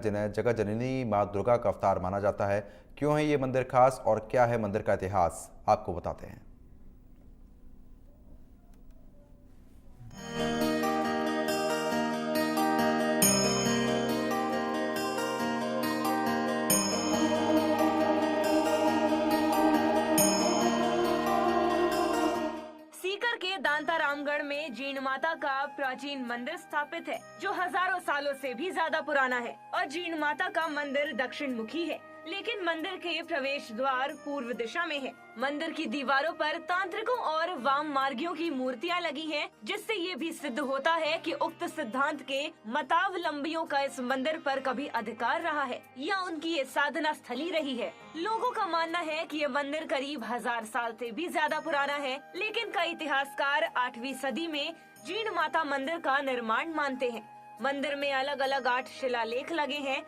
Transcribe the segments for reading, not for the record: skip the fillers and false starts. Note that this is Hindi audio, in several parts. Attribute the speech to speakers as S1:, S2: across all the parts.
S1: जिन्हें जगत जननी मां दुर्गा का अवतार माना जाता है। क्यों है ये मंदिर खास और क्या है मंदिर का इतिहास, आपको बताते हैं।
S2: सीकर के दांता रामगढ़ में जीण माता का प्राचीन मंदिर स्थापित है, जो हजारों सालों से भी ज्यादा पुराना है। और जीण माता का मंदिर दक्षिण मुखी है, लेकिन मंदिर के प्रवेश द्वार पूर्व दिशा में है। मंदिर की दीवारों पर तांत्रिकों और वाम मार्गियों की मूर्तियां लगी हैं, जिससे ये भी सिद्ध होता है कि उक्त सिद्धांत के मतावलंबियों का इस मंदिर पर कभी अधिकार रहा है या उनकी ये साधना स्थली रही है। लोगों का मानना है कि ये मंदिर करीब 1000 साल से भी ज्यादा पुराना है, लेकिन कई इतिहासकार 8वीं सदी में जीण माता मंदिर का निर्माण मानते हैं। मंदिर में अलग अलग 8 शिलालेख लगे हैं,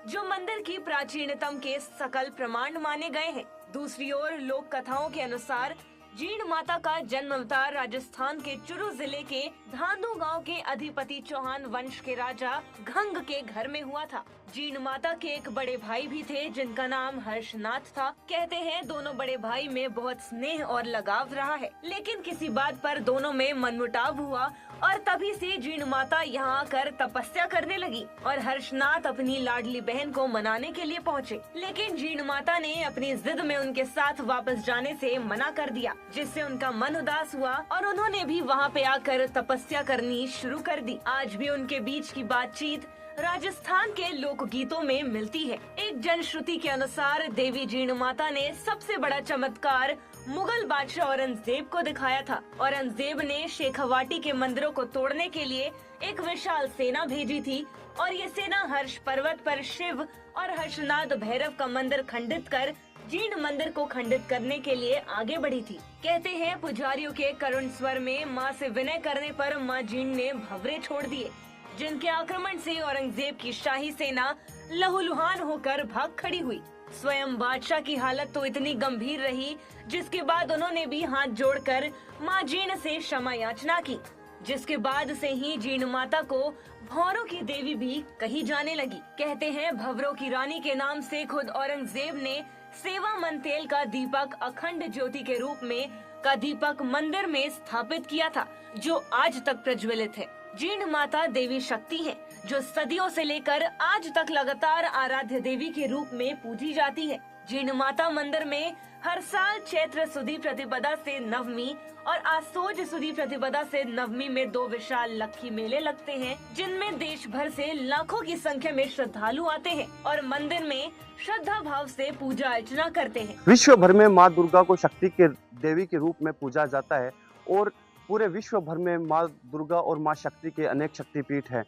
S2: जो मंदिर की प्राचीनतम के सकल प्रमाण माने गए हैं। दूसरी ओर लोक कथाओं के अनुसार जीण माता का जन्म अवतार राजस्थान के चुरू जिले के धांधु गांव के अधिपति चौहान वंश के राजा घंग के घर में हुआ था। जीण माता के एक बड़े भाई भी थे, जिनका नाम हर्षनाथ था। कहते हैं दोनों बड़े भाई में बहुत स्नेह और लगाव रहा है, लेकिन किसी बात पर दोनों में मनमुटाव हुआ और तभी से जीण माता यहाँ आकर तपस्या करने लगी और हर्षनाथ अपनी लाडली बहन को मनाने के लिए पहुँचे, लेकिन जीण माता ने अपनी जिद में उनके साथ वापस जाने से मना कर दिया, जिससे उनका मन उदास हुआ और उन्होंने भी वहाँ पे आकर तपस्या करनी शुरू कर दी। आज भी उनके बीच की बातचीत राजस्थान के लोकगीतों में मिलती है। एक जनश्रुति के अनुसार देवी जीण माता ने सबसे बड़ा चमत्कार मुगल बादशाह औरंगजेब को दिखाया था। औरंगजेब ने शेखावाटी के मंदिरों को तोड़ने के लिए एक विशाल सेना भेजी थी और ये सेना हर्ष पर्वत पर शिव और हर्षनाथ भैरव का मंदिर खंडित कर जीण मंदिर को खंडित करने के लिए आगे बढ़ी थी। कहते हैं पुजारियों के करुण स्वर में माँ से विनय करने पर माँ जीण ने भंवरे छोड़ दिए, जिनके आक्रमण से औरंगजेब की शाही सेना लहूलुहान होकर भाग खड़ी हुई। स्वयं बादशाह की हालत तो इतनी गंभीर रही, जिसके बाद उन्होंने भी हाथ जोड़कर माँ जीण से क्षमा याचना की, जिसके बाद से ही जीण माता को भंवरों की देवी भी कही जाने लगी। कहते हैं भंवरों की रानी के नाम से खुद औरंगजेब ने सेवा मन तेल का दीपक अखंड ज्योति के रूप में का दीपक मंदिर में स्थापित किया था, जो आज तक प्रज्वलित है। जीण माता देवी शक्ति है, जो सदियों से लेकर आज तक लगातार आराध्य देवी के रूप में पूजी जाती है। जीण माता मंदिर में हर साल चैत्र सुदी प्रतिपदा से नवमी और आसोज सुदी प्रतिपदा से नवमी में 2 विशाल लक्खी मेले लगते हैं, जिनमें देश भर से लाखों की संख्या में श्रद्धालु आते हैं और मंदिर में श्रद्धा भाव से पूजा अर्चना करते हैं।
S3: विश्व भर में माँ दुर्गा को शक्ति के देवी के रूप में पूजा जाता है और पूरे विश्व भर में माँ दुर्गा और माँ शक्ति के अनेक शक्तिपीठ हैं।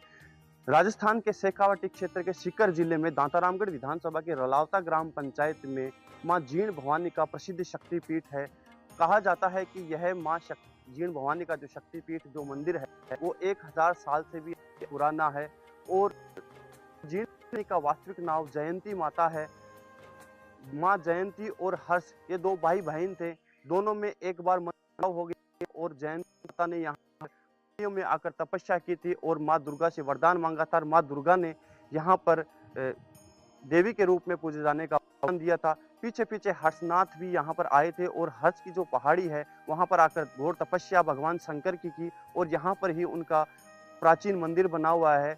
S3: राजस्थान के शेखावाटी क्षेत्र के सीकर जिले में दांता रामगढ़ विधानसभा के रलावता ग्राम पंचायत में माँ जीण भवानी का प्रसिद्ध शक्तिपीठ है। कहा जाता है कि यह माँ जीण भवानी का जो शक्तिपीठ जो मंदिर है वो 1000 साल से भी पुराना है और जीण का वास्तविक नाम जयंती माता है। माँ जयंती और हर्ष ये 2 भाई बहन थे, दोनों में एक बार मनमुटाव हो गया और जयंती माता ने यहाँ में आकर तपस्या की थी और माँ दुर्गा से वरदान मांगा था और माँ दुर्गा ने यहाँ पर देवी के रूप में पूजे जाने का वरदान दिया था। पीछे पीछे हर्षनाथ भी यहाँ पर आए थे और हर्ष की जो पहाड़ी है वहाँ पर आकर घोर तपस्या भगवान शंकर की और यहाँ पर ही उनका प्राचीन मंदिर बना हुआ है।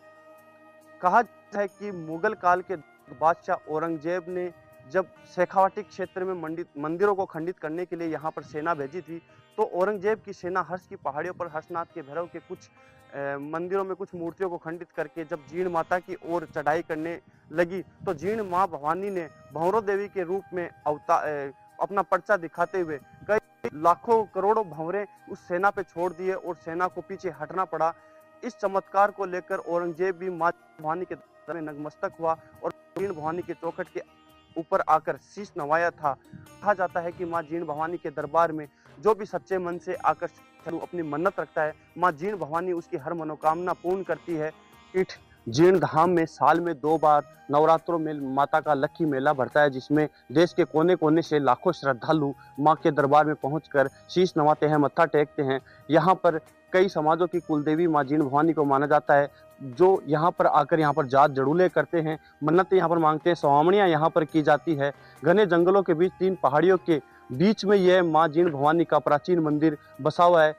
S3: कहा जाता है कि मुगल काल के बादशाह औरंगजेब ने जब शेखावाटी क्षेत्र में मंदिरों को खंडित करने के लिए यहाँ पर सेना भेजी थी, तो औरंगजेब की सेना हर्ष की पहाड़ियों पर हर्षनाथ के भैरव के कुछ मंदिरों में कुछ मूर्तियों को खंडित करके जब जीण माता की ओर चढ़ाई करने लगी, तो जीण माँ भवानी ने भंवरों देवी के रूप में अपना पर्चा दिखाते हुए कई लाखों करोड़ों भंवरे उस सेना पे छोड़ दिए और सेना को पीछे हटना पड़ा। इस चमत्कार को लेकर औरंगजेब भी माँ भवानी के दरबार में नतमस्तक हुआ और जीण भवानी के चौखट के ऊपर आकर शीश नवाया था। कहा जाता है कि माँ जीण भवानी के दरबार में जो भी सच्चे मन से आकर अपनी मन्नत रखता है, माँ जीण भवानी उसकी हर मनोकामना पूर्ण करती है। पीठ जीर्ण धाम में साल में 2 बार नवरात्रों में माता का लक्खी मेला भरता है, जिसमें देश के कोने कोने से लाखों श्रद्धालु माँ के दरबार में पहुंचकर शीश नवाते हैं, मत्था टेकते हैं। यहाँ पर कई समाजों की कुलदेवी माँ जीण भवानी को माना जाता है। जो यहाँ पर आकर यहाँ पर जात जड़ूले करते हैं, मन्नतें यहाँ पर मांगते हैं, सवामणियाँ यहाँ पर की जाती है। घने जंगलों के बीच 3 पहाड़ियों के बीच में यह माँ जीण भवानी का प्राचीन मंदिर बसा हुआ है।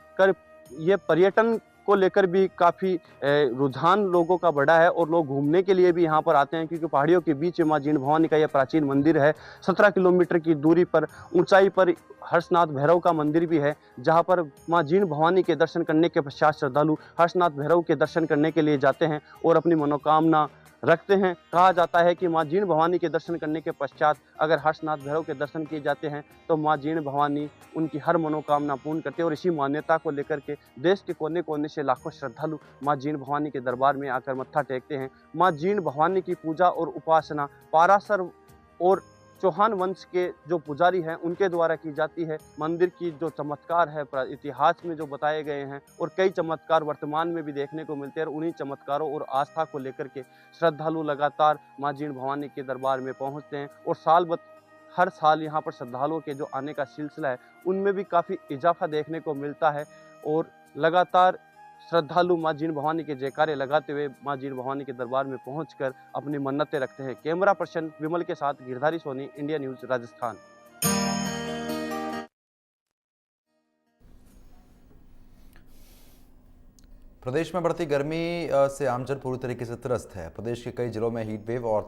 S3: ये पर्यटन को लेकर भी काफ़ी रुझान लोगों का बढ़ा है और लोग घूमने के लिए भी यहाँ पर आते हैं, क्योंकि पहाड़ियों के बीच में माँ जीण भवानी का यह प्राचीन मंदिर है। 17 किलोमीटर की दूरी पर ऊंचाई पर हर्षनाथ भैरव का मंदिर भी है, जहाँ पर माँ जीण भवानी के दर्शन करने के पश्चात श्रद्धालु हर्षनाथ भैरव के दर्शन करने के लिए जाते हैं और अपनी मनोकामना रखते हैं। कहा जाता है कि माँ जीण भवानी के दर्शन करने के पश्चात अगर हर्षनाथ भैरव के दर्शन किए जाते हैं तो माँ जीण भवानी उनकी हर मनोकामना पूर्ण करते हैं, और इसी मान्यता को लेकर के देश के कोने कोने से लाखों श्रद्धालु माँ जीण भवानी के दरबार में आकर मत्था टेकते हैं। माँ जीण भवानी की पूजा और उपासना पाराशर और चौहान वंश के जो पुजारी हैं उनके द्वारा की जाती है। मंदिर की जो चमत्कार है इतिहास में जो बताए गए हैं, और कई चमत्कार वर्तमान में भी देखने को मिलते हैं, और उन्हीं चमत्कारों और आस्था को लेकर के श्रद्धालु लगातार माँ जीण भवानी के दरबार में पहुंचते हैं। और हर साल यहाँ पर श्रद्धालुओं के जो आने का सिलसिला है उनमें भी काफ़ी इजाफा देखने को मिलता है, और लगातार श्रद्धालु माँ जीण भवानी के जयकारे लगाते हुए माँ जीण भवानी के दरबार में पहुंचकर अपनी मन्नतें रखते हैं। कैमरा पर्सन विमल के साथ गिरधारी सोनी, इंडिया न्यूज़, राजस्थान।
S1: प्रदेश में बढ़ती गर्मी से आमजन पूरी तरीके से त्रस्त है। प्रदेश के कई जिलों में हीट वेव और